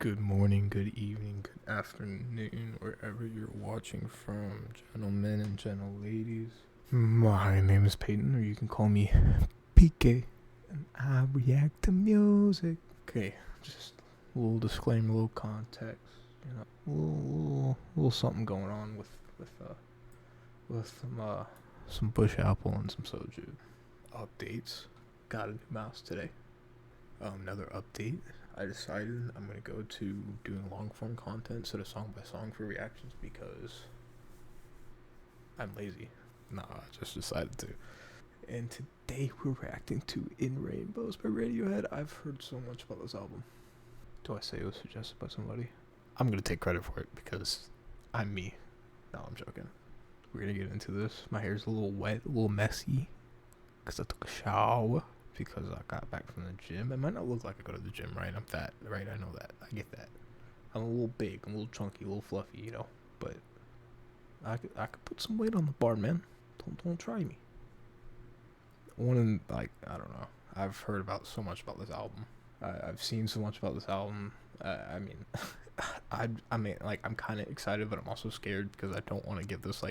Good morning, good evening, good afternoon, wherever you're watching from, gentlemen and gentle ladies. My name is Peyton, or you can call me PK, and I react to music. Okay, just a little disclaimer, a little context, little something going on with some bush apple and some soju. Updates. Got a new mouse today. Another update. I decided I'm going to go to doing long form content instead of song by song for reactions because I'm lazy. Nah, I just decided to. And today we're reacting to In Rainbows by Radiohead. I've heard so much about this album. Do I say it was suggested by somebody? I'm going to take credit for it because I'm me. No, I'm joking. We're going to get into this. My hair's a little wet, a little messy because I took a shower. Because I got back from the gym. It might not look like I go to the gym, right? I'm fat, right? I know that. I get that. I'm a little big, I'm a little chunky, a little fluffy, But I could put some weight on the bar, man. Don't try me. I don't know. I've heard about so much about this album. I've seen so much about this album. I'm kind of excited, but I'm also scared because I don't want to give this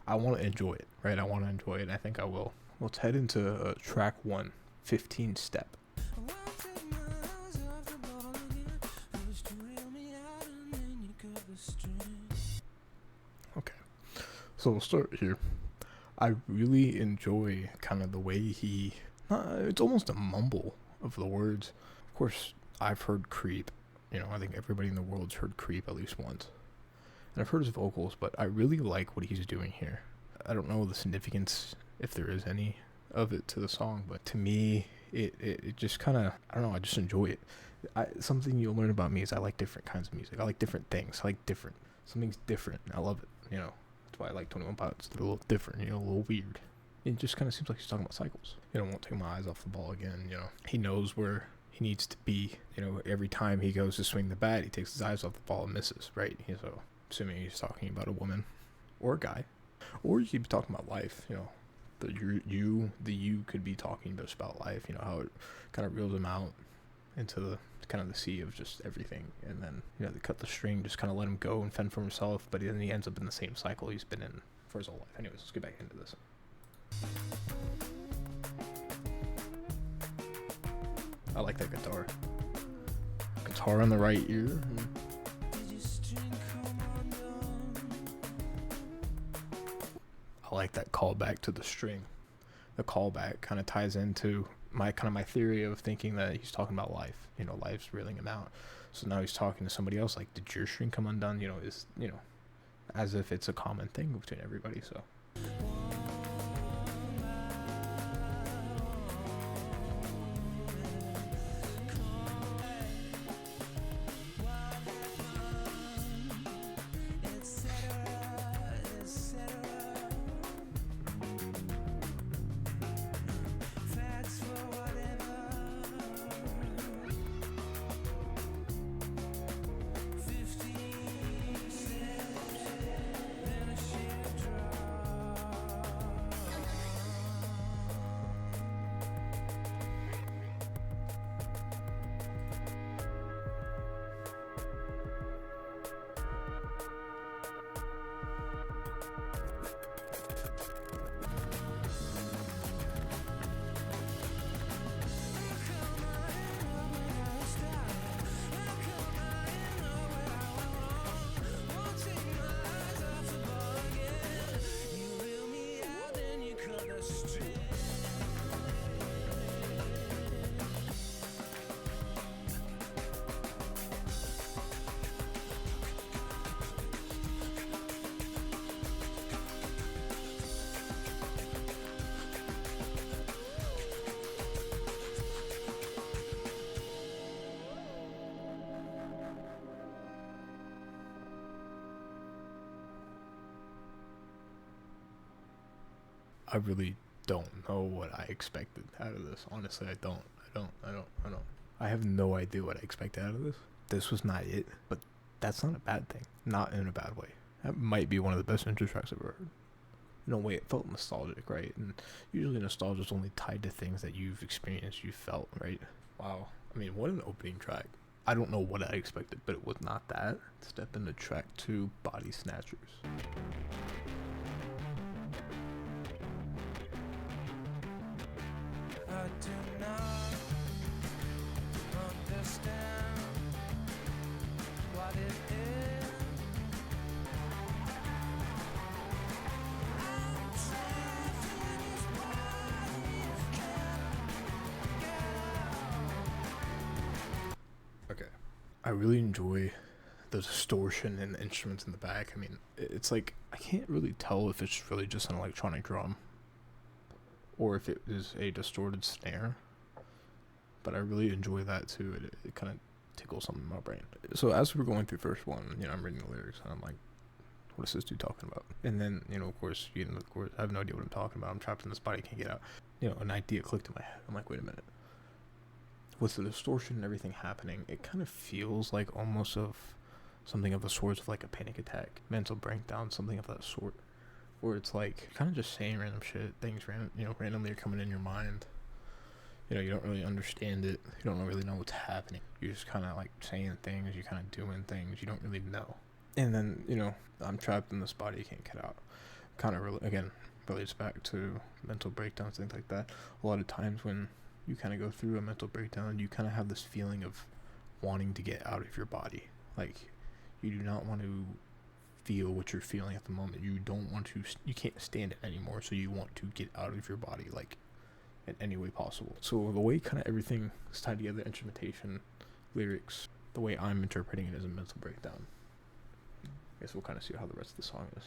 I want to enjoy it, right? I want to enjoy it, and I think I will. Let's head into track 1. 15 step. Okay, so we'll start here. I really enjoy kind of the way it's almost a mumble of the words. Of course, I've heard Creep. I think everybody in the world's heard Creep at least once. And I've heard his vocals, but I really like what he's doing here. I don't know the significance, if there is any, of it to the song, but to me it just kind of, I don't know, I just enjoy it. Something you'll learn about me is I like different kinds of music. I like different things. I like something's different. I love it. That's why I like 21 Pilots. They're a little different, a little weird. It just kind of seems like he's talking about cycles. Won't take my eyes off the ball again. He knows where he needs to be. Every time he goes to swing the bat, he takes his eyes off the ball and misses, right? So assuming he's talking about a woman or a guy, or you could be talking about life. The you could be talking just about life, how it kind of reels him out into the kind of the sea of just everything, and then they cut the string, just kind of let him go and fend for himself, but then he ends up in the same cycle he's been in for his whole life. Anyways, let's get back into this. I like that guitar on the right ear. I like that callback to the string. The callback kind of ties into my theory of thinking that he's talking about life. Life's reeling him out. So now he's talking to somebody else like, did your string come undone? As if it's a common thing between everybody. So I really don't know what I expected out of this. Honestly, I don't. I have no idea what I expected out of this. This was not it, but that's not a bad thing. Not in a bad way. That might be one of the best intro tracks I've ever heard. In a way, it felt nostalgic, right? And usually nostalgia is only tied to things that you've experienced, you've felt, right? Wow. I mean, what an opening track. I don't know what I expected, but it was not that. Step into track 2, Bodysnatchers. I do not understand what it is. I'm trapped in his body's Okay. I really enjoy the distortion and the instruments in the back. I mean, it's like, I can't really tell if it's really just an electronic drum or if it is a distorted snare, but I really enjoy that too. It kind of tickles something in my brain. So as we're going through first one, I'm reading the lyrics and I'm like, what is this dude talking about? And then, of course, you get into the chorus. I have no idea what I'm talking about. I'm trapped in this body, can't get out. An idea clicked in my head. I'm like, wait a minute. With the distortion and everything happening, it kind of feels like almost of something of the sort of like a panic attack, mental breakdown, something of that sort, where it's like kind of just saying random shit, things randomly are coming in your mind. You don't really understand it. You don't really know what's happening. You're just kind of like saying things. You're kind of doing things. You don't really know. And then, I'm trapped in this body, can't get out. Kind of relates back to mental breakdowns, things like that. A lot of times when you kind of go through a mental breakdown, you kind of have this feeling of wanting to get out of your body. Like, you do not want to feel what you're feeling at the moment. You can't stand it anymore, so you want to get out of your body, like, in any way possible. So the way kind of everything is tied together, instrumentation, lyrics, the way I'm interpreting it as a mental breakdown. I guess we'll kind of see how the rest of the song is.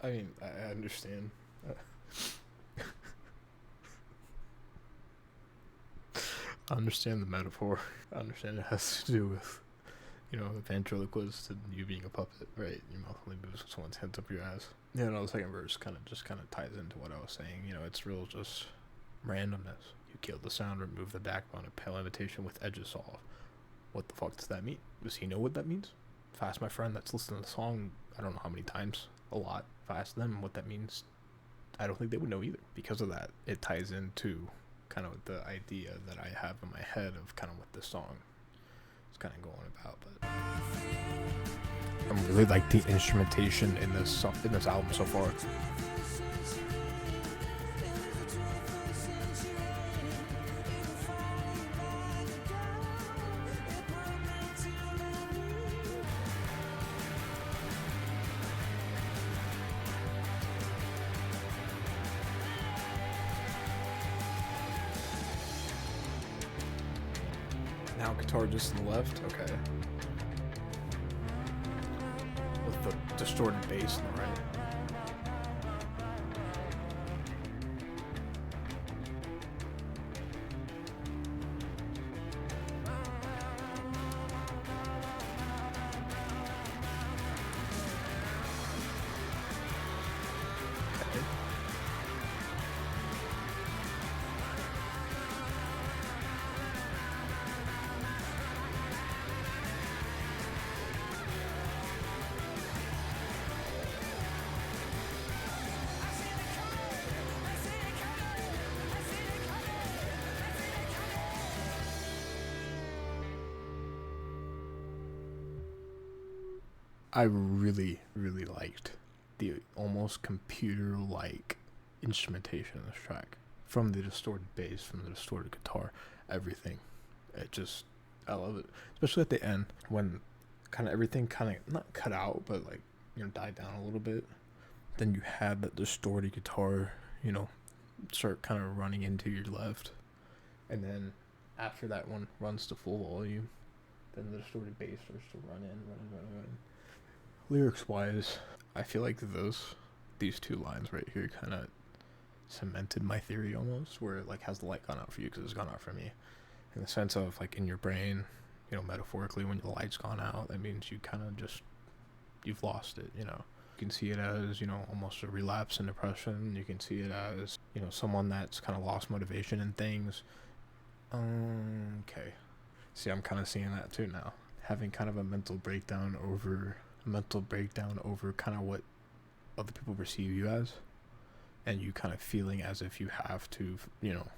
I mean, I understand. I understand the metaphor. I understand it has to do with, the ventriloquist and you being a puppet, right? Your mouth only moves when someone's hands up your ass. The second verse kind of ties into what I was saying. It's real just randomness. You kill the sound, remove the backbone, a pale imitation with edges saw off. What the fuck does that mean? Does he know what that means? If I ask my friend that's listening to the song, I don't know how many times, a lot. If I ask them what that means, I don't think they would know either. Because of that, it ties into kind of the idea that I have in my head of kind of what this song is kind of going about. But I really like the instrumentation in this album so far. Now guitar just to the left, okay. With the distorted bass on the right. Okay. I really, really liked the almost computer-like instrumentation in this track. From the distorted bass, from the distorted guitar, everything. I love it. Especially at the end, when kind of everything kind of, not cut out, but like, died down a little bit. Then you had that distorted guitar, start kind of running into your left. And then after that one runs to full volume, then the distorted bass starts to run in. Lyrics wise, I feel like these two lines right here kind of cemented my theory almost, where it like has the light gone out for you because it's gone out for me, in the sense of like in your brain, metaphorically, when the light's gone out, that means you kind of just, you've lost it, can see it as, you know, almost a relapse in depression. You can see it as, you know, someone that's kind of lost motivation in things. Okay. See, I'm kind of seeing that too now. Having kind of a mental breakdown over kind of what other people perceive you as, and you kind of feeling as if you have to, you know,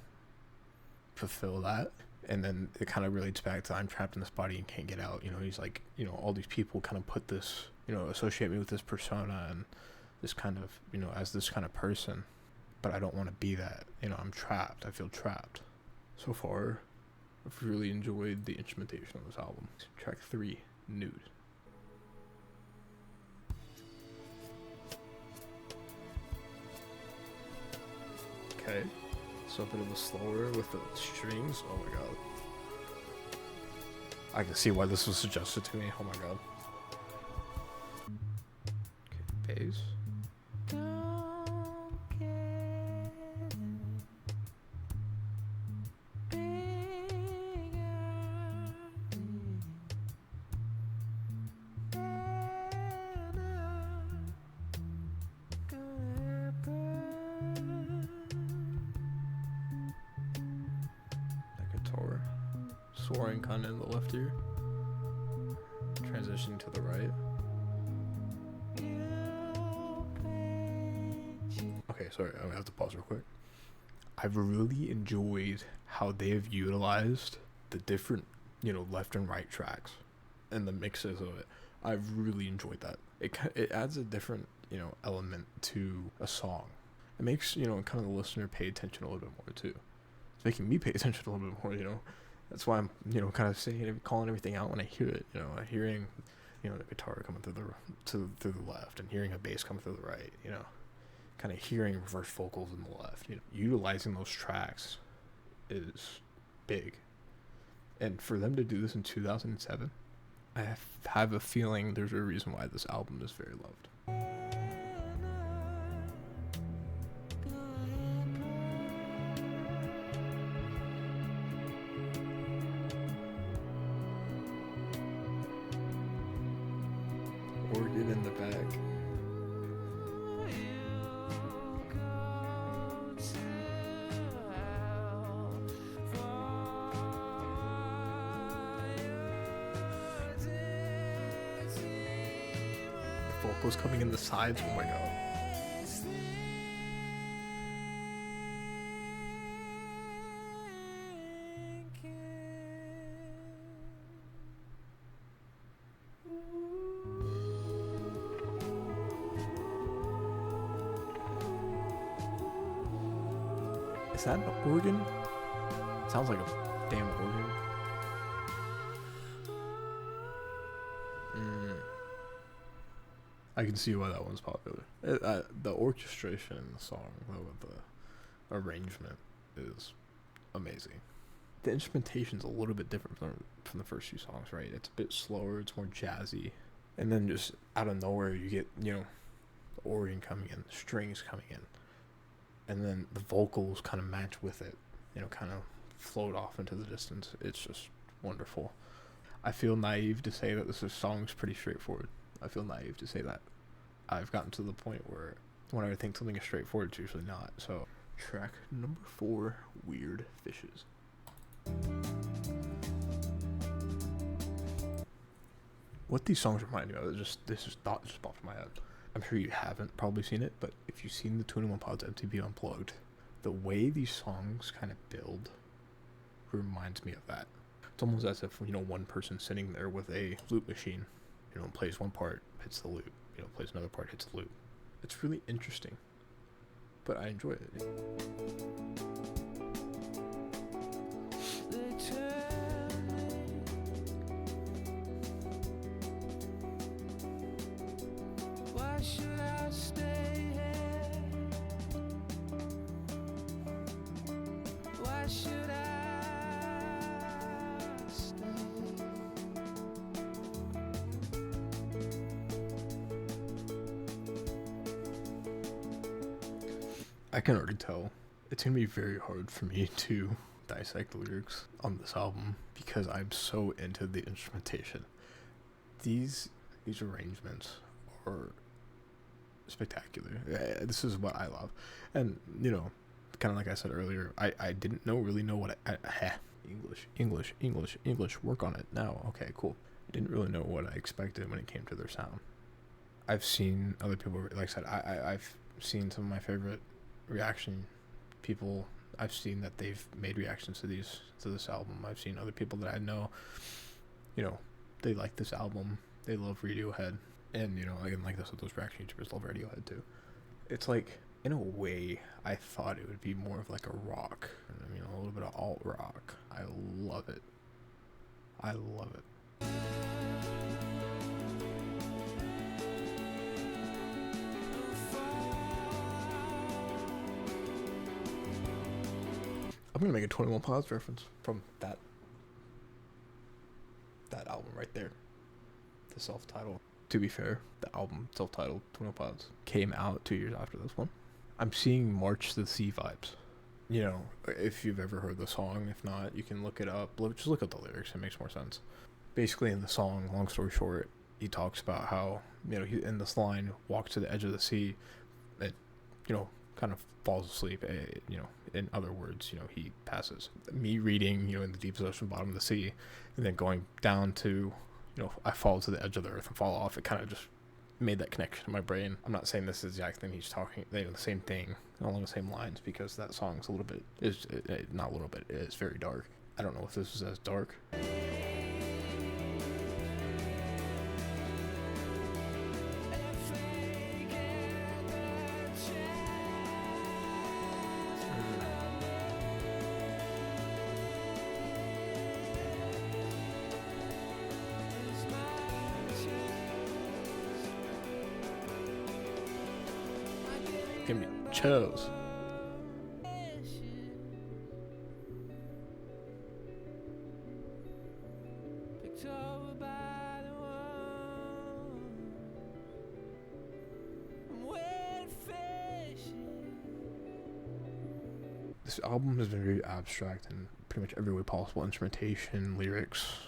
fulfill that. And then it kind of relates back to I'm trapped in this body and can't get out. You know, he's like, you know, all these people kind of put this, you know, associate me with this persona and this kind of, you know, as this kind of person. But I don't want to be that. You know, I'm trapped. I feel trapped. So far, I've really enjoyed the instrumentation of this album. Track 3, Nude. Okay. So a bit of a slower with the strings. Oh my god. I can see why this was suggested to me. Oh my god. Okay, bass. Soaring kind of in the left ear, transitioning to the right. Okay, sorry, I'm gonna have to pause real quick. I've really enjoyed how they've utilized the different, you know, left and right tracks and the mixes of it. I've really enjoyed that. It adds a different, you know, element to a song. It makes, you know, kind of the listener pay attention a little bit more too. It's making me pay attention a little bit more, you know. That's why I'm, you know, kind of saying, calling everything out when I hear it. You know, hearing, you know, the guitar coming through through the left, and hearing a bass coming through the right. You know, kind of hearing reverse vocals in the left. You know, utilizing those tracks is big. And for them to do this in 2007, I have a feeling there's a reason why this album is very loved. Organ in the back. Vocals coming in the sides. Oh my god. Is that an organ? Sounds like a damn organ. I can see why that one's popular. The orchestration in the song, though, with the arrangement, is amazing. The instrumentation's a little bit different from the first few songs, right? It's a bit slower, it's more jazzy. And then just out of nowhere, you get, you know, the organ coming in, the strings coming in. And then the vocals kind of match with it, you know, kind of float off into the distance. It's just wonderful. I feel naive to say that this song's pretty straightforward. I feel naive to say that. I've gotten to the point where when I think something is straightforward, it's usually not. So, track number 4, Weird Fishes. What these songs remind me of, this thought just popped in my head. I'm sure you haven't probably seen it, but if you've seen the 21 Pods MTV Unplugged, the way these songs kind of build reminds me of that. It's almost as if, you know, one person sitting there with a loop machine, you know, plays one part, hits the loop, you know, plays another part, hits the loop. It's really interesting, but I enjoy it. I can already tell it's going to be very hard for me to dissect the lyrics on this album because I'm so into the instrumentation. These arrangements are spectacular. This is what I love. And, you know, kind of like I said earlier, I didn't really know what English, work on it now. Okay, cool. I didn't really know what I expected when it came to their sound. I've seen other people, like I said, I've seen some of my favorite reaction people. I've seen that they've made reactions to this album. I've seen other people that I know, you know, they like this album. They love Radiohead. And, you know, again, like this with those reaction YouTubers love Radiohead too. It's like, in a way, I thought it would be more of like a rock. I mean, a little bit of alt rock. I love it. I love it. I'm gonna make a 21 Pilots reference from that album right there. The self-titled. To be fair, the album self-titled 21 Pilots came out 2 years after this one. I'm seeing March to the Sea vibes. You know, if you've ever heard the song, if not, you can look it up. Just look up the lyrics, it makes more sense. Basically, in the song, long story short, he talks about how, you know, he in this line walks to the edge of the sea, it, you know, kind of falls asleep. You know, in other words, you know, he passes. Me reading, you know, in the deepest ocean, bottom of the sea, and then going down to, you know, I fall to the edge of the earth and fall off. It kind of just made that connection in my brain. I'm not saying this is the exact thing he's talking, you know, the same thing along the same lines, because that song's a little bit, not a little bit, it's very dark. I don't know if this is as dark. Give me chills. This album has been very abstract in pretty much every way possible. Instrumentation, lyrics,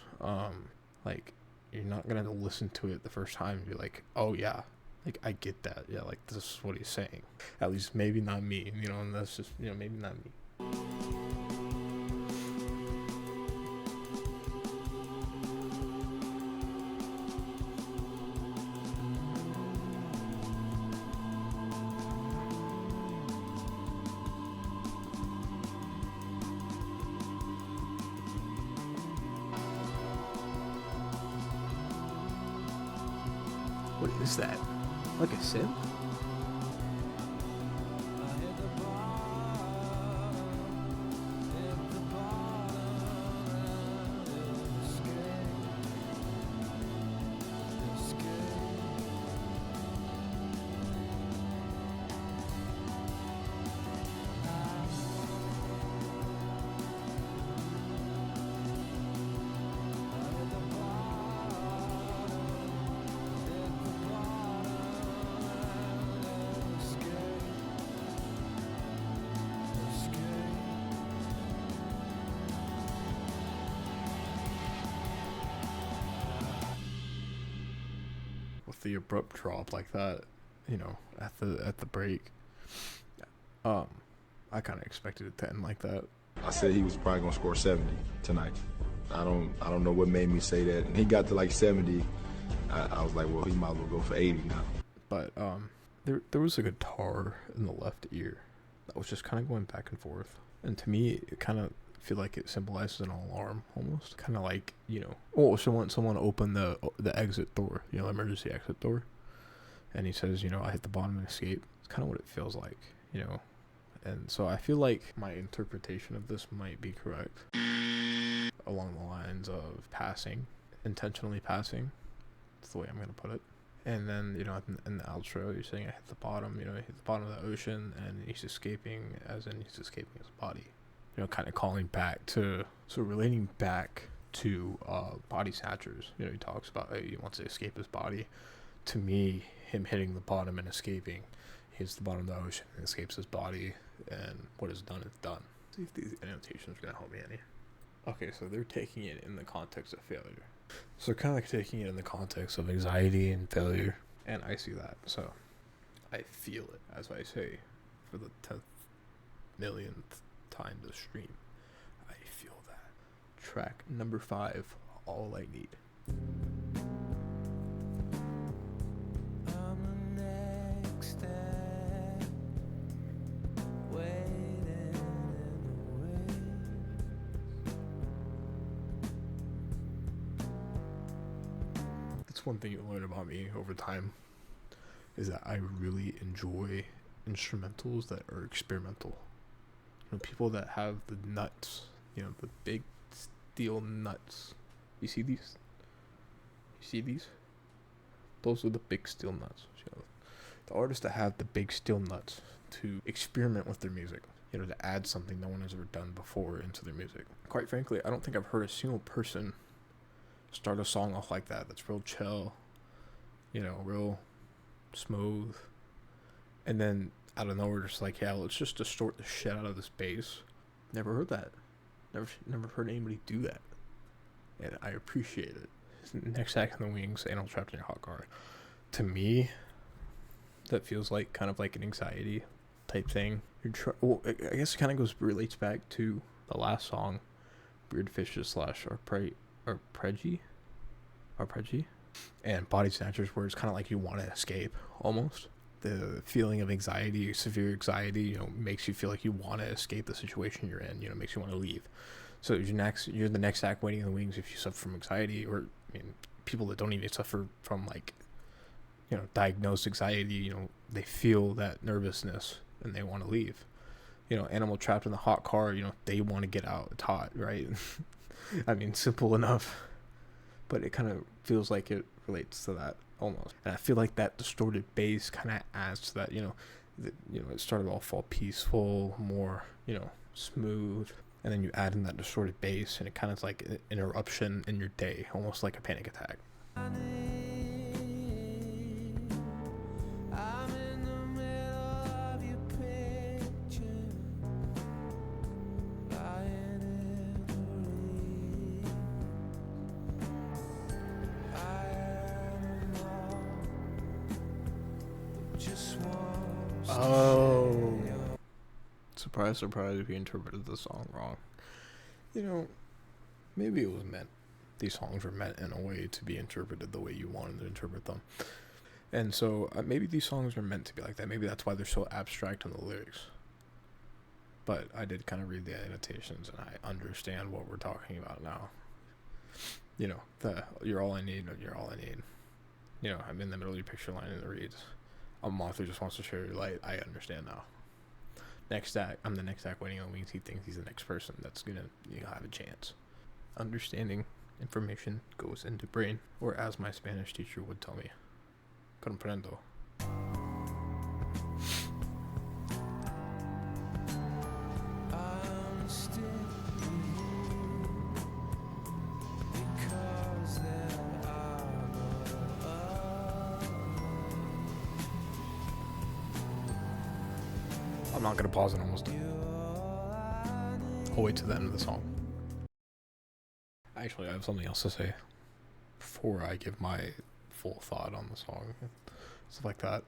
like, you're not gonna listen to it the first time and be like, oh yeah, like, I get that. Yeah, like, this is what he's saying. At least maybe not me, you know, and that's just, you know, maybe not me. What is that? Like a synth? With the abrupt drop like that, you know, at the break, I kind of expected it to end like that. I said he was probably gonna score 70 tonight. I don't know what made me say that. And he got to like 70. I was like, well, he might as well go for 80 now. But there was a guitar in the left ear that was just kind of going back and forth, and to me, it kind of feel like it symbolizes an alarm almost, kind of like, you know, oh, someone opened the exit door, you know, emergency exit door, and he says, you know, I hit the bottom and escape. It's kind of what it feels like, you know. And so I feel like my interpretation of this might be correct, along the lines of passing, intentionally passing. That's the way I'm gonna put it. And then, you know, in the outro, you're saying I hit the bottom, you know, I hit the bottom of the ocean, and he's escaping, as in he's escaping his body. You know, kind of calling back to, so relating back to Bodysnatchers. You know, he talks about he wants to escape his body. To me, him hitting the bottom and escaping, he hits the bottom of the ocean and escapes his body, and what is done is done. See if these annotations are going to help me any. Okay, so they're taking it in the context of failure. So kind of like taking it in the context of anxiety and failure, and I see that. So I feel it, as I say, for the 10th millionth time this stream. I feel that. Track number 5, All I Need. I'm the next step, waiting in the wings. That's one thing you learn about me over time, is that I really enjoy instrumentals that are experimental. You know, people that have the nuts, you know, the big steel nuts. You see these? You see these? Those are the big steel nuts. You know, the artists that have the big steel nuts to experiment with their music, you know, to add something no one has ever done before into their music. Quite frankly, I don't think I've heard a single person start a song off like that. That's real chill, you know, real smooth, and then out of nowhere just like, yeah, let's just distort the shit out of this bass. Never heard that. Never heard anybody do that, and I appreciate it. Next Act in the Wings, Animal Trapped in Your Hot Car. To me, that feels like kind of like an anxiety type thing. Well, I guess it kind of relates back to the last song, Beard Fishes / Arpeggi, and Bodysnatchers, where it's kind of like you want to escape almost. The feeling of anxiety, severe anxiety, you know, makes you feel like you want to escape the situation you're in. You know, makes you want to leave. So you're the next act waiting in the wings if you suffer from anxiety, or I mean, people that don't even suffer from, like, you know, diagnosed anxiety. You know, they feel that nervousness and they want to leave. You know, animal trapped in the hot car. You know, they want to get out. It's hot, right? I mean, simple enough, but it kind of feels like it relates to that almost. And I feel like that distorted bass kind of adds to that. You know, it started off all peaceful, more, you know, smooth. And then you add in that distorted bass, and it kind of is like an interruption in your day, almost like a panic attack. I'm in the middle of your picture, lying in the leaves. I am all just wants to Oh. Surprise, surprise, if you interpreted the song wrong. You know, maybe it was meant. These songs were meant in a way to be interpreted the way you wanted to interpret them. And so maybe these songs are meant to be like that. Maybe that's why they're so abstract in the lyrics. But I did kind of read the annotations, and I understand what we're talking about now. You know, you're all I need, you're all I need. You know, I'm in the middle of your picture line, and it reads, a month who just wants to share your light. I understand now. Next act, I'm the next act waiting on wings. He thinks he's the next person that's gonna, you know, have a chance. Understanding information goes into brain, or as my Spanish teacher would tell me, comprendo. I'm still because there are no others. I'm not gonna pause it almost. I'll wait to the end of the song. Actually, I have something else to say before I give my full thought on the song, stuff like that.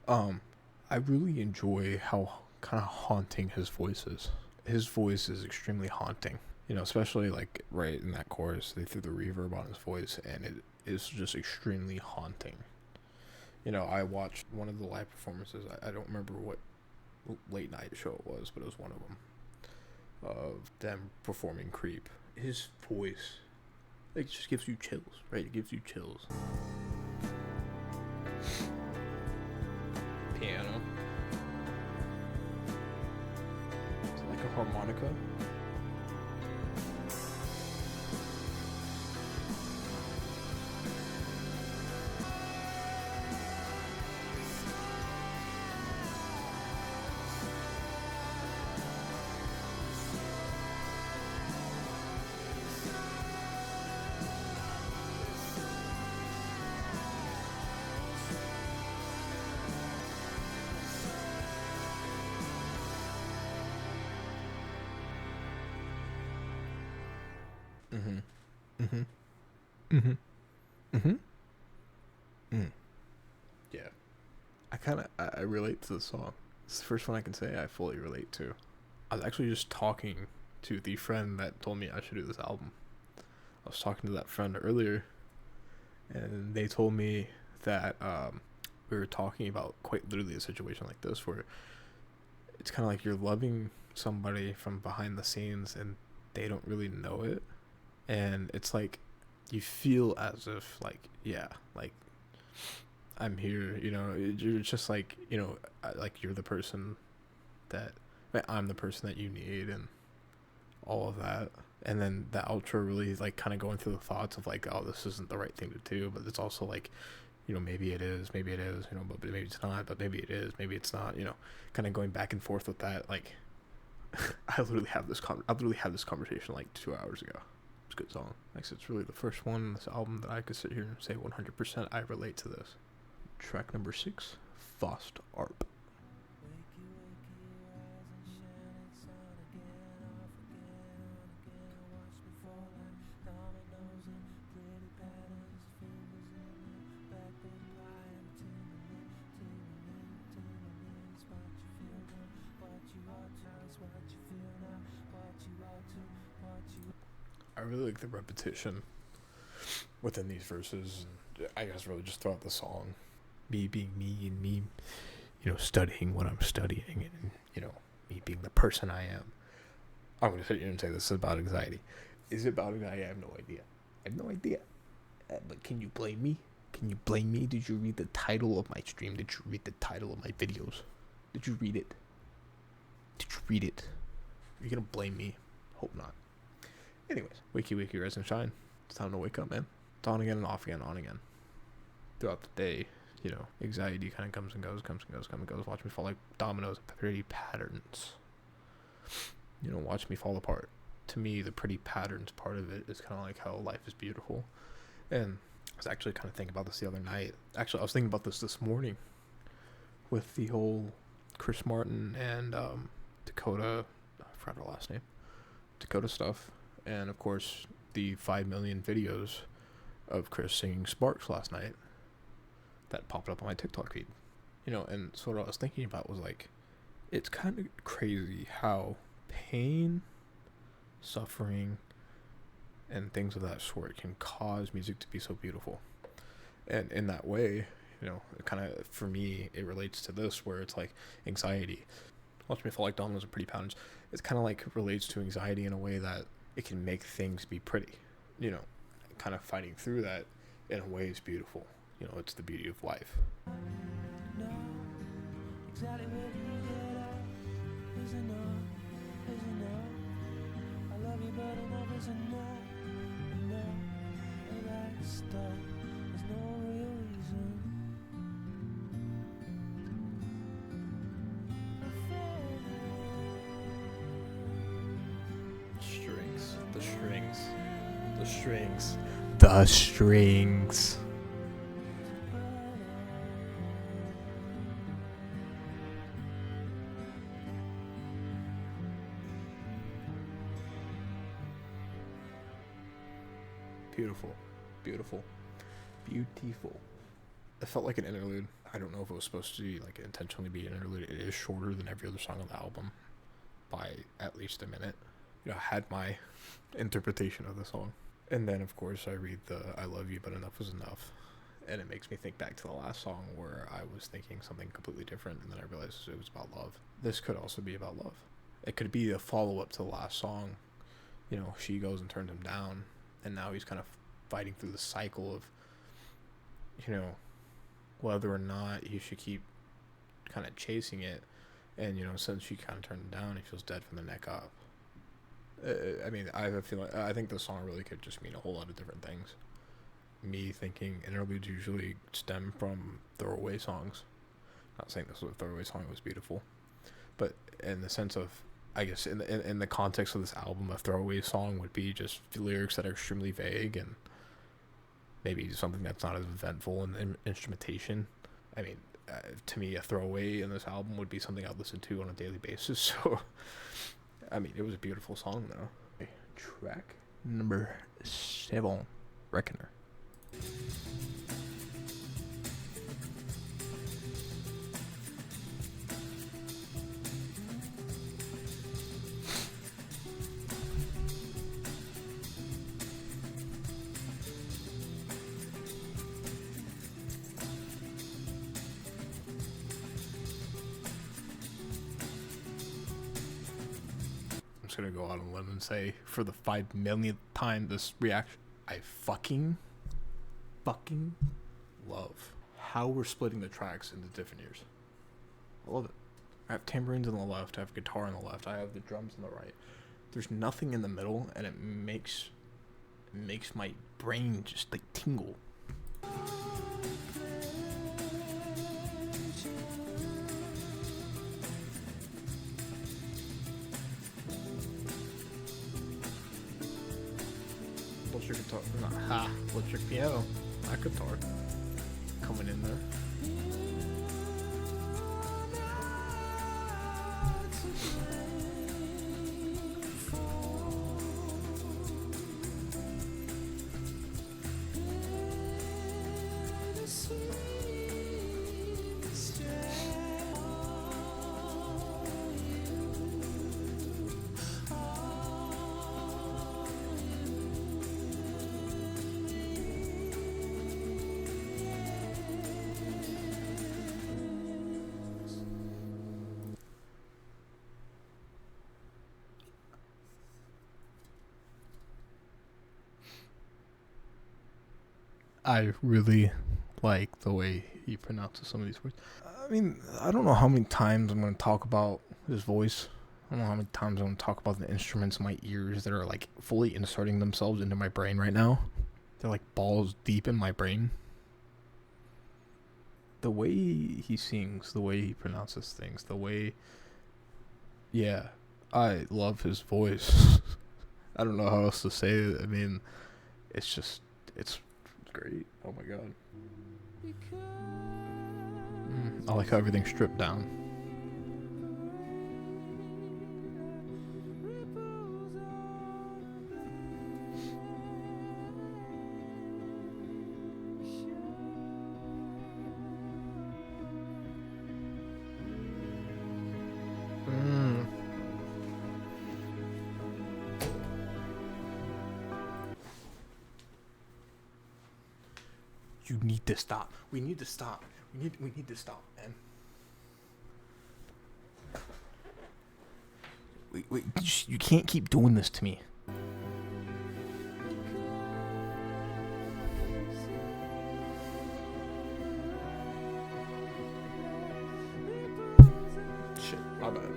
I really enjoy how kind of haunting his voice is. His voice is extremely haunting. You know, especially like right in that chorus, they threw the reverb on his voice, and it is just extremely haunting. You know, I watched one of the live performances. I don't remember what late night show it was, but it was one of them, of them performing Creep. His voice, like, it just gives you chills, right? It gives you chills. Piano. Is it like a harmonica? Yeah. I I relate to the song. It's the first one I can say I fully relate to. I was actually just talking to the friend that told me I should do this album. I was talking to that friend earlier, and they told me that we were talking about quite literally a situation like this where it's kind of like you're loving somebody from behind the scenes and they don't really know it, and it's like you feel as if like, yeah, like I'm here, you know. You're just like, you know, like you're the person that, like, I'm the person that you need and all of that. And then the outro really like kind of going through the thoughts of like, oh, this isn't the right thing to do, but it's also like, you know, maybe it is, you know, but maybe it's not, but maybe it is, maybe it's not, you know, kind of going back and forth with that. Like, I literally had this conversation like 2 hours ago. It's a good song. Like, it's really the first one in this album that I could sit here and say 100% I relate to this. Track number 6, Faust Arp. I really like the repetition within these verses, and I guess really just throughout the song. Me being me and me, you know, studying what I'm studying, and, you know, me being the person I am. I'm going to sit here and say this is about anxiety. Is it about anxiety? I have no idea. But can you blame me? Can you blame me? Did you read the title of my stream? Did you read the title of my videos? Did you read it? Are you going to blame me? Hope not. Anyways, wakey, rise and shine. It's time to wake up, man. It's on again and off again, on again. Throughout the day, you know, anxiety kind of comes and goes. Watch me fall like dominoes, pretty patterns. You know, watch me fall apart. To me, the pretty patterns part of it is kind of like how life is beautiful. And I was actually kind of thinking about this the other night. Actually, I was thinking about this morning with the whole Chris Martin and Dakota, I forgot her last name, Dakota stuff. And of course, the 5 million videos of Chris singing Sparks last night that popped up on my TikTok feed. You know, and so what I was thinking about was like, it's kind of crazy how pain, suffering, and things of that sort can cause music to be so beautiful. And in that way, you know, it kind of, for me, it relates to this, where it's like anxiety. Watch me fall like dominoes and pretty patterns. It's kind of like relates to anxiety in a way that it can make things be pretty. You know, kind of fighting through that in a way is beautiful. You know, it's the beauty of life. No, exactly where you get up is enough, I love you, but enough is enough, and that stuff, there's no real reason. The strings. Beautiful. It felt like an interlude. I don't know if it was supposed to be like intentionally be an interlude. It is shorter than every other song on the album by at least a minute. You know, I had my interpretation of the song. And then, of course, I read the I love you, but enough is enough. And it makes me think back to the last song where I was thinking something completely different, and then I realized it was about love. This could also be about love. It could be a follow-up to the last song. You know, she goes and turns him down, and now he's kind of fighting through the cycle of, you know, whether or not he should keep kind of chasing it. And, you know, since she kind of turned him down, he feels dead from the neck up. I mean, I think the song really could just mean a whole lot of different things. Me thinking interludes usually stem from throwaway songs. Not saying this was a throwaway song, it was beautiful. But in the sense of, I guess, in the context of this album, a throwaway song would be just lyrics that are extremely vague and maybe something that's not as eventful in instrumentation. I mean, to me, a throwaway in this album would be something I'd listen to on a daily basis. So, I mean, it was a beautiful song, though. Track number 7, Reckoner. just gonna go out on a limb and say, for the 5 millionth time, this reaction, I fucking love how we're splitting the tracks into different ears. I love it. I have tambourines on the left, I have guitar on the left, I have the drums on the right. There's nothing in the middle, and it makes my brain just like tingle. Electric guitar, electric piano, not guitar, coming in there. I really like the way he pronounces some of these words. I mean, I don't know how many times I'm going to talk about his voice. I don't know how many times I'm going to talk about the instruments in my ears that are like fully inserting themselves into my brain right now. They're like balls deep in my brain. The way he sings, the way he pronounces things, the way... Yeah, I love his voice. I don't know how else to say it. I mean, it's just... It's great. Oh my god. I like how everything's stripped down. You need to stop. We need to stop. We need to stop, man. Wait, you can't keep doing this to me. Shit, my bad.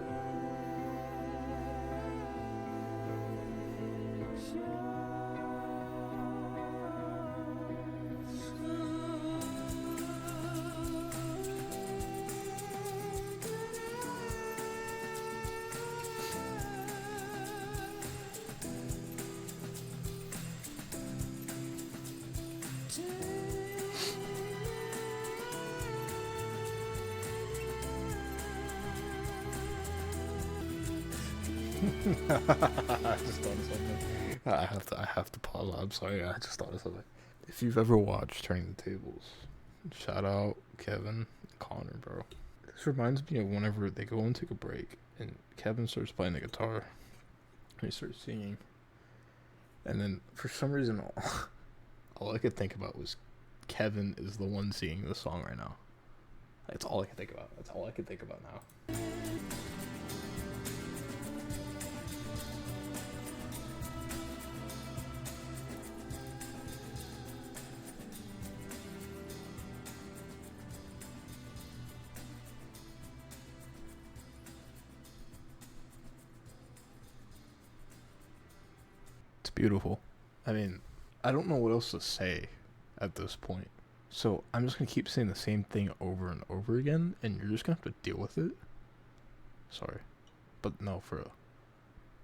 I just thought of something. I have to pause. I'm sorry. I just thought of something. If you've ever watched Turning the Tables, shout out Kevin and Connor, bro. This reminds me of whenever they go and take a break, and Kevin starts playing the guitar, and he starts singing, and then for some reason, all I could think about was Kevin is the one singing the song right now. That's all I can think about. That's all I can think about now. Beautiful. I mean, I don't know what else to say at this point. So I'm just going to keep saying the same thing over and over again, and you're just going to have to deal with it. Sorry. But no, for real.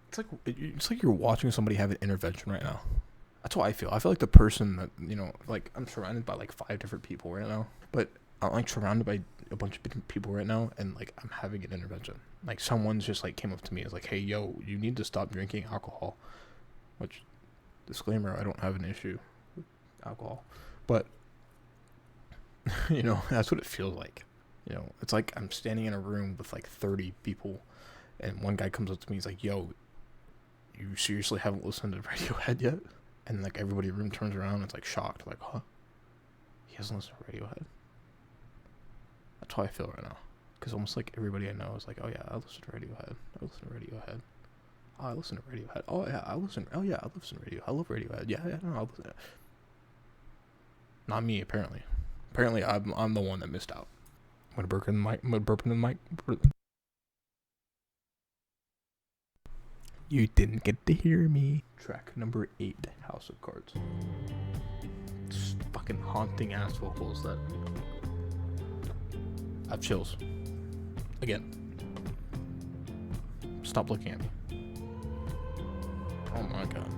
It's like you're watching somebody have an intervention right now. That's how I feel. I feel like the person that, you know, like I'm surrounded by like 5 different people right now, but I'm like surrounded by a bunch of different people right now, and like I'm having an intervention. Like someone's just like came up to me and was like, hey, yo, you need to stop drinking alcohol. Which, disclaimer, I don't have an issue with alcohol. But, you know, that's what it feels like. You know, it's like I'm standing in a room with like 30 people, and one guy comes up to me, he's like, yo, you seriously haven't listened to Radiohead yet? And like everybody in the room turns around and it's like shocked, like, huh? He hasn't listened to Radiohead? That's how I feel right now. Because almost like everybody I know is like, oh yeah, I listen to Radiohead. I listen to Radiohead. Oh, I listen to Radiohead. Oh yeah, I listen. Oh yeah, I listen to Radio. I love Radiohead. Yeah, yeah, no, I listen. Not me, apparently. Apparently, I'm the one that missed out. I'm gonna burp in the mic. I'm gonna burp in the mic. You didn't get to hear me. Track number 8, House of Cards. Just fucking haunting ass vocals that I have chills. Again. Stop looking at me. Oh my god.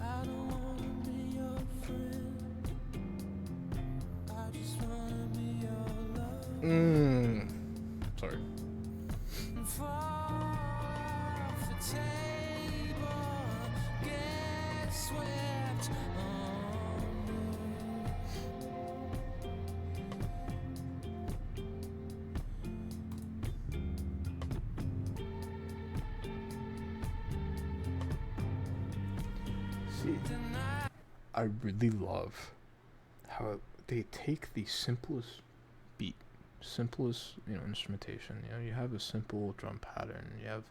I don't wanna be your friend. I just wanna be your love. Sorry. Fall off the table, get swept on me. See, I really love how they take the simplest beat, simplest, instrumentation. You have a simple drum pattern, you have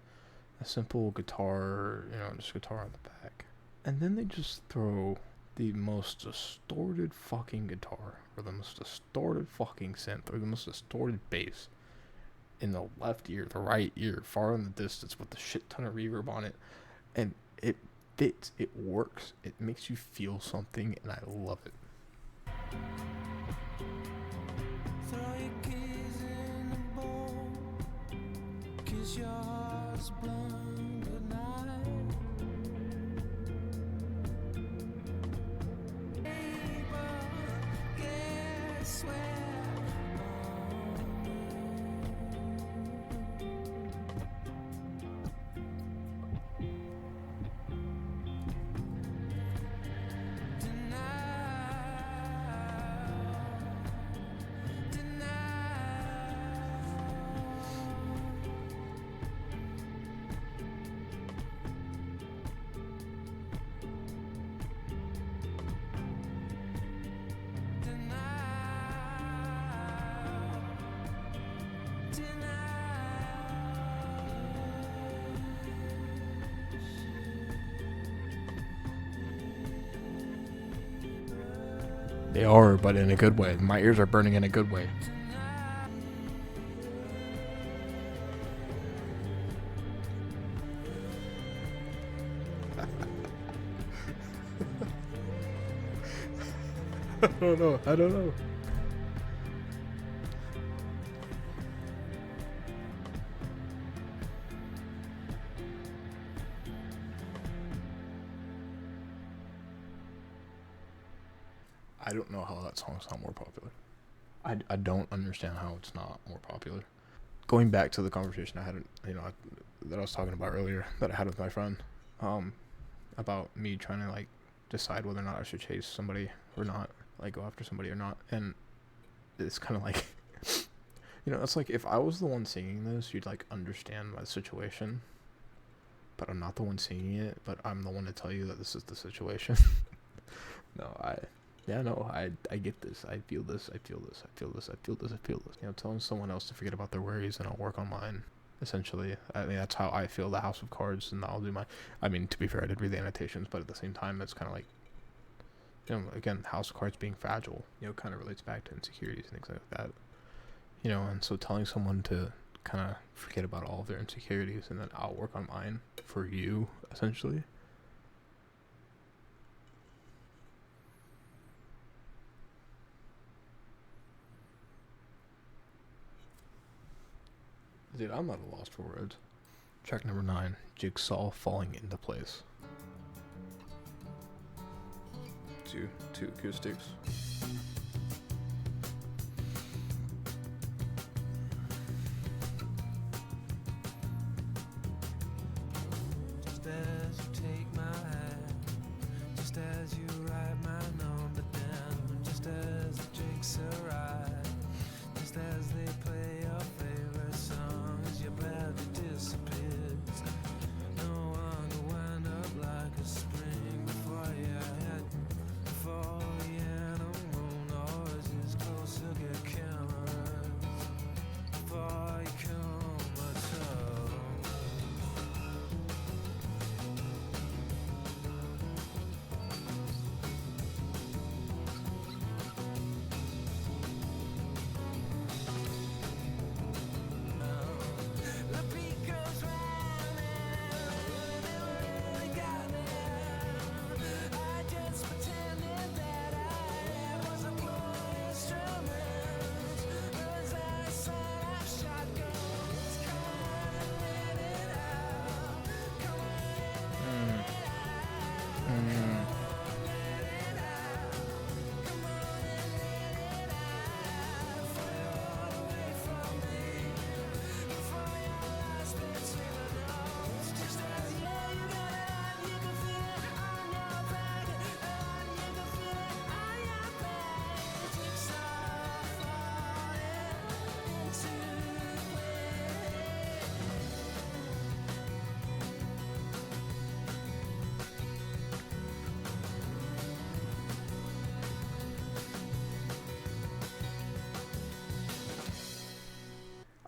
a simple guitar, just guitar on the back, and then they just throw the most distorted fucking guitar, or the most distorted fucking synth, or the most distorted bass in the left ear, the right ear, far in the distance, with a shit ton of reverb on it, and it fits, it works, it makes you feel something, and I love it. Throw your keys in the bowl, kiss your heart's blown goodnight. Guess where They are, but in a good way. My ears are burning in a good way. I don't know. I don't know how that song's not more popular. I don't understand how it's not more popular. Going back to the conversation I had, that I was talking about earlier, that I had with my friend, about me trying to decide whether or not I should chase somebody or not, go after somebody or not, and it's kind of like, it's like if I was the one singing this, you'd understand my situation, but I'm not the one singing it, but I'm the one to tell you that this is the situation. I get this. I feel this. Telling someone else to forget about their worries and I'll work on mine. Essentially, I mean, that's how I feel the House of Cards, and I'll do my. I mean, to be fair, I did read the annotations, but at the same time, it's kind of again, House of Cards being fragile, kind of relates back to insecurities and things like that. And so telling someone to kind of forget about all of their insecurities and then I'll work on mine for you, essentially. Dude, I'm at a loss for words. Track number 9, Jigsaw Falling into Place. Two acoustics. just as you take my hand, just as you write my number down, just as the drinks arrive, just as they play your favorite song, as your body disappears. No one will wind up like a spring before your head, before the animal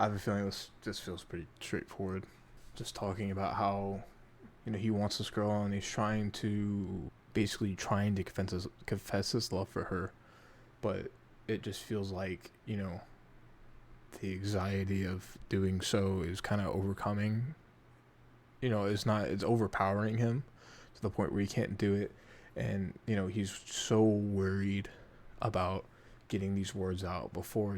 I have a feeling this feels pretty straightforward. Just talking about how, he wants this girl and he's trying to confess his love for her, but it just feels like, the anxiety of doing so is kind of overcoming. It's overpowering him to the point where he can't do it, and he's so worried about getting these words out before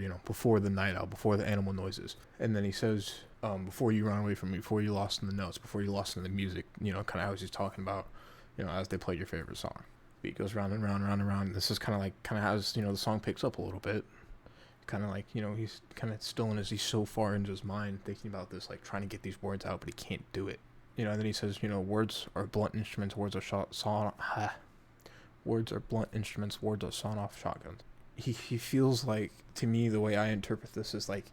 the night out, before the animal noises. And then he says, before you run away from me, before you lost in the notes, before you lost in the music, kind of how he's talking about, as they play your favorite song. Beat goes round and round and round and round. This is kind of as, the song picks up a little bit. Kind of like, he's kind of still he's so far into his mind thinking about this, like trying to get these words out, but he can't do it. And then he says, words are blunt instruments, words are blunt instruments, words are sawn off shotguns. He feels like, to me, the way I interpret this is like,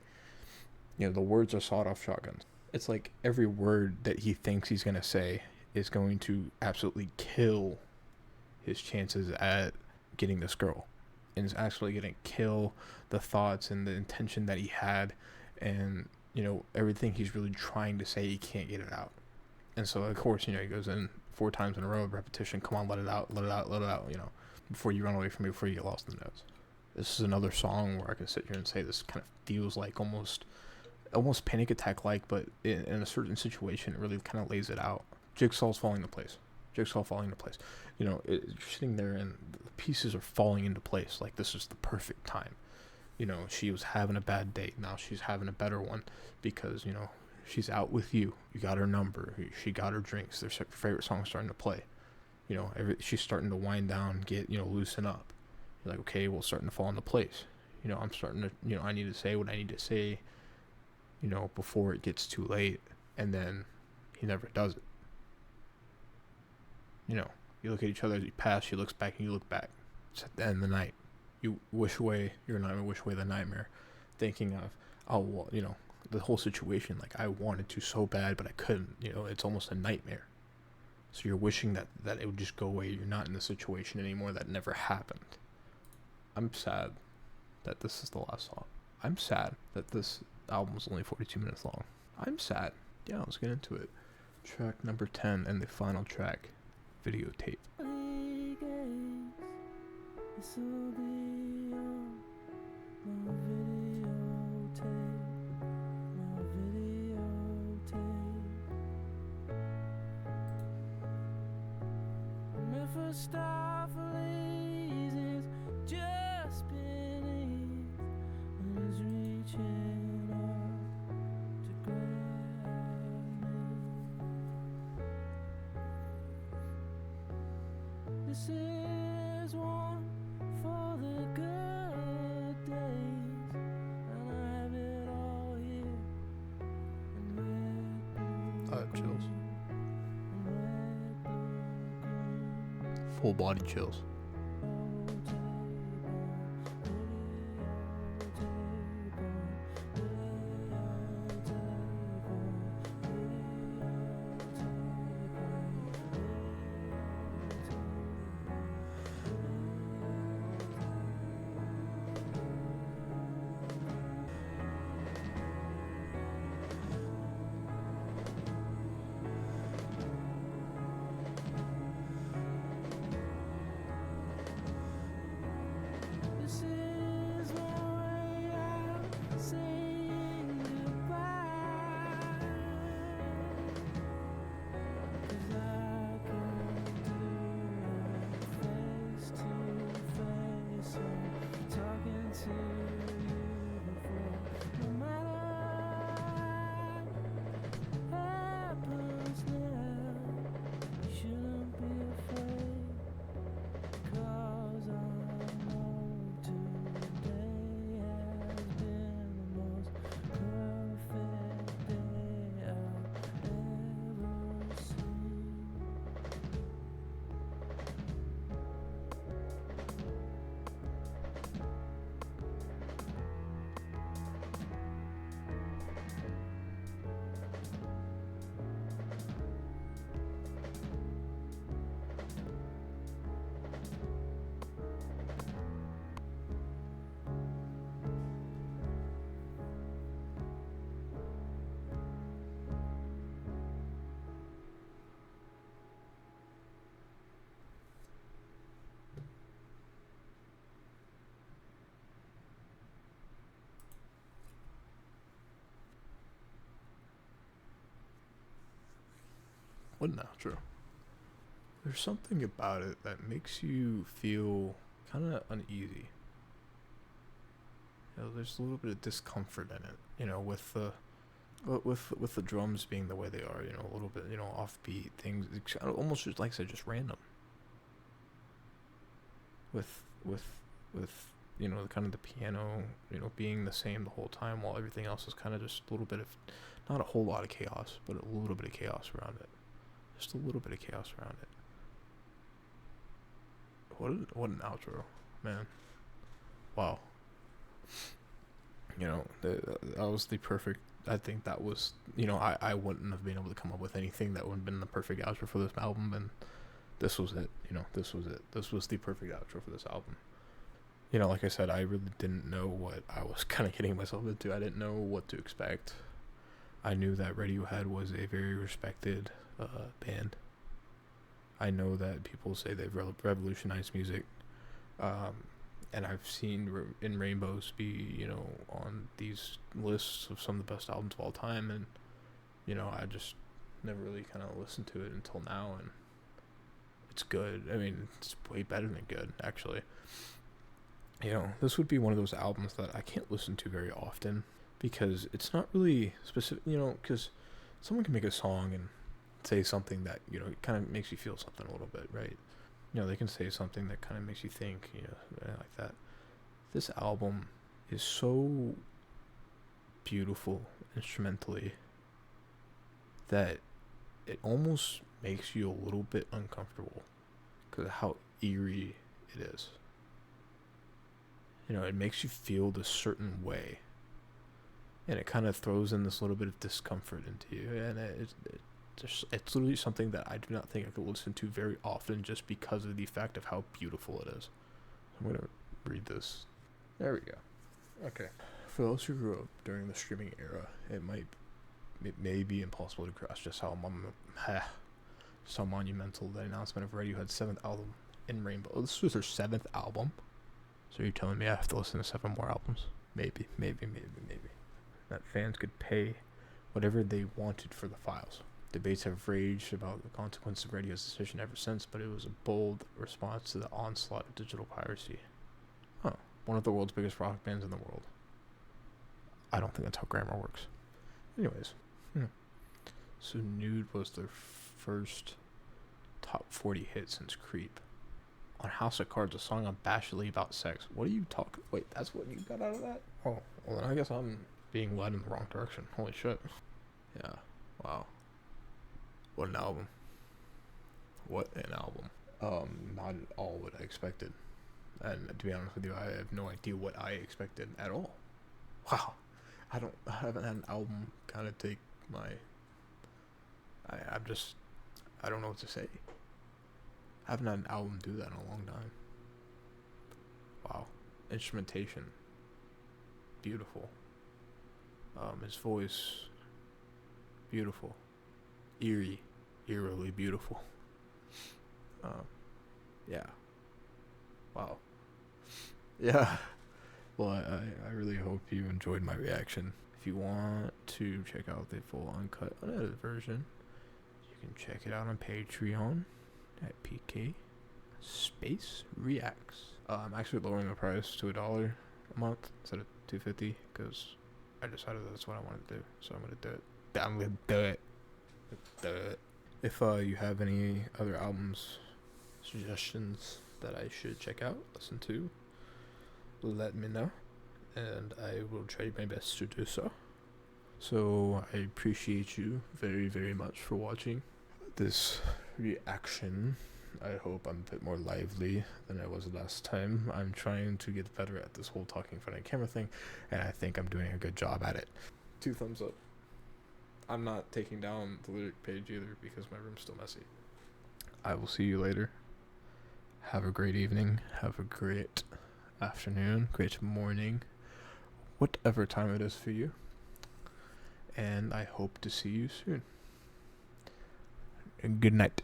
the words are sawed off shotguns. It's like every word that he thinks he's going to say is going to absolutely kill his chances at getting this girl. And it's actually going to kill the thoughts and the intention that he had, and, everything he's really trying to say, he can't get it out. And so, of course, he goes in 4 times in a row, repetition, come on, let it out, before you run away from me, before you get lost in the notes. This is another song where I can sit here and say this kind of feels like almost panic attack like, but in a certain situation, it really kind of lays it out. Jigsaw's falling into place. It's sitting there and the pieces are falling into place. Like, this is the perfect time. She was having a bad day. Now she's having a better one because, she's out with you. You got her number. She got her drinks. Their favorite song starting to play. She's starting to wind down, get, loosen up. You're like, okay, well, starting to fall into place. I'm starting to, I need to say what I need to say, before it gets too late. And then he never does it. You look at each other as you pass, she looks back and you look back. It's at the end of the night. You wish away your nightmare, wish away the nightmare, thinking of, oh, well, the whole situation, like, I wanted to so bad, but I couldn't, it's almost a nightmare. So you're wishing that it would just go away. You're not in the situation anymore. That never happened. I'm sad that this is the last song. I'm sad that this album is only 42 minutes long. I'm sad. Yeah, let's get into it. Track number 10 and the final track, Videotape. This will be on my videotape, my videotape. And if a star freezes just beneath and is reaching up to grab me, this is one for the good days, and I have it all here in red, blue, Chills. and red, blue, green. Full body chills. What an outro. There's something about it that makes you feel kind of uneasy. There's a little bit of discomfort in it, with the drums being the way they are, a little bit, offbeat things. It's almost just, like I said, just random. With kind of the piano, being the same the whole time, while everything else is kind of just a little bit of, not a whole lot of chaos, but a little bit of chaos around it. Just a little bit of chaos around it. What an outro, man. Wow. That was the perfect. I think that was, I wouldn't have been able to come up with anything that would have been the perfect outro for this album, and this was it. This was it. This was the perfect outro for this album. Like I said, I really didn't know what I was kind of getting myself into. I didn't know what to expect. I knew that Radiohead was a very respected band. I know that people say they've revolutionized music. And I've seen In Rainbows be, on these lists of some of the best albums of all time. And, I just never really kind of listened to it until now. And it's good. I mean, it's way better than good, actually. This would be one of those albums that I can't listen to very often because it's not really specific, because someone can make a song and say something that, kind of makes you feel something a little bit, right? They can say something that kind of makes you think, like that. This album is so beautiful instrumentally that it almost makes you a little bit uncomfortable because of how eerie it is. It makes you feel this certain way. And it kind of throws in this little bit of discomfort into you. And it's literally something that I do not think I could listen to very often just because of the fact of how beautiful it is. I'm going to read this. There we go. Okay. For those who grew up during the streaming era, it may be impossible to grasp just how monumental the announcement of Radiohead's 7th album, In Rainbow. Oh, this was their 7th album? So you're telling me I have to listen to 7 more albums? Maybe. That fans could pay whatever they wanted for the files. Debates have raged about the consequences of Radiohead's decision ever since, but it was a bold response to the onslaught of digital piracy. One of the world's biggest rock bands in the world. I don't think that's how grammar works. Anyways. So Nude was their first top 40 hit since Creep. On House of Cards, a song unabashedly about sex. What are you talking? Wait, that's what you got out of that? Oh, well then I guess I'm being led in the wrong direction. Holy shit. Yeah. Wow. What an album. Not at all what I expected. And to be honest with you, I have no idea what I expected at all. Wow. I haven't had an album kind of take my... I don't know what to say. I haven't had an album do that in a long time. Wow. Instrumentation. Beautiful. His voice. Beautiful. Eerily beautiful. Yeah. Wow. Yeah. Well, I really hope you enjoyed my reaction. If you want to check out the full uncut, unedited version, you can check it out on Patreon at PK Space Reacts. I'm actually lowering the price to $1 a month instead of $2.50 because I decided that's what I wanted to do. So I'm gonna do it. If you have any other albums, suggestions that I should check out, listen to, let me know, and I will try my best to do so. So I appreciate you very, very much for watching this reaction. I hope I'm a bit more lively than I was last time. I'm trying to get better at this whole talking in front of the camera thing, and I think I'm doing a good job at it. 2 thumbs up. I'm not taking down the lyric page either because my room's still messy. I will see you later. Have a great evening. Have a great afternoon, great morning, whatever time it is for you. And I hope to see you soon. Good night.